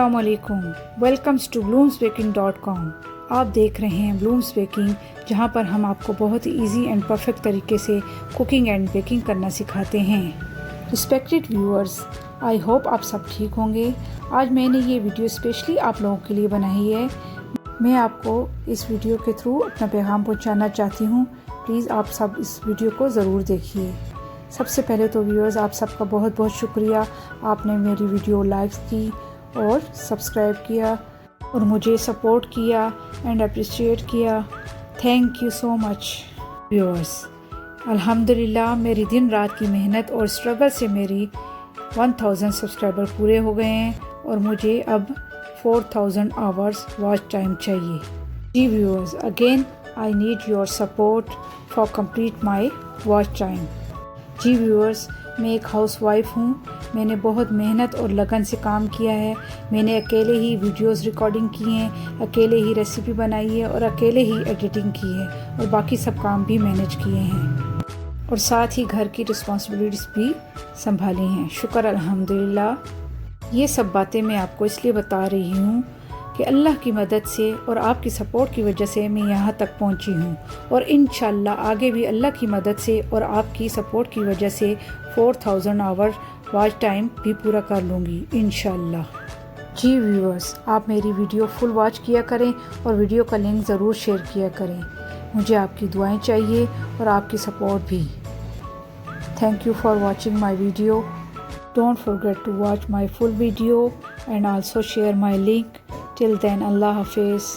अस्सलामुअलैकुम, welcomes to bloomsbaking.com। आप देख रहे हैं ब्लूम्स बेकिंग, जहां पर हम आपको बहुत ही ईजी एंड परफेक्ट तरीके से कुकिंग एंड बेकिंग करना सिखाते हैं। रिस्पेक्टेड व्यूअर्स, आई होप आप सब ठीक होंगे। आज मैंने ये वीडियो स्पेशली आप लोगों के लिए बनाई है। मैं आपको इस वीडियो के थ्रू अपना पैगाम पहुँचाना चाहती हूँ। प्लीज़ आप सब इस वीडियो को ज़रूर देखिए। सबसे पहले तो व्यूअर्स, आप सबका बहुत बहुत शुक्रिया, आपने मेरी वीडियो लाइक की और सब्सक्राइब किया और मुझे सपोर्ट किया एंड अप्रिशिएट किया। Thank you so much viewers. अल्हम्दुलिल्लाह, मेरी दिन रात की मेहनत और स्ट्रगल से मेरी 1000 सब्सक्राइबर पूरे हो गए हैं और मुझे अब 4000 आवर्स वॉच टाइम चाहिए। जी viewers, again I need your support for complete my watch time. जी व्यूअर्स, मैं एक हाउसवाइफ हूँ। मैंने बहुत मेहनत और लगन से काम किया है। मैंने अकेले ही वीडियोस रिकॉर्डिंग की हैं, अकेले ही रेसिपी बनाई है और अकेले ही एडिटिंग की है और बाकी सब काम भी मैनेज किए हैं और साथ ही घर की रिस्पॉन्सिबिलिटीज़ भी संभाली हैं। शुक्र अल्हम्दुलिल्लाह। ये सब बातें मैं आपको इसलिए बता रही हूँ कि अल्लाह की मदद से और आपकी सपोर्ट की वजह से मैं यहाँ तक पहुँची हूँ और इंशाल्लाह आगे भी अल्लाह की मदद से और आपकी सपोर्ट की वजह से 4000 आवर वॉच टाइम भी पूरा कर लूँगी इंशाल्लाह। जी व्यूअर्स, आप मेरी वीडियो फुल वॉच किया करें और वीडियो का लिंक ज़रूर शेयर किया करें। मुझे आपकी दुआएं चाहिए और आपकी सपोर्ट भी। Thank you for watching my video. Don't forget to watch my full video and also share my link. Till then, Allah Hafiz.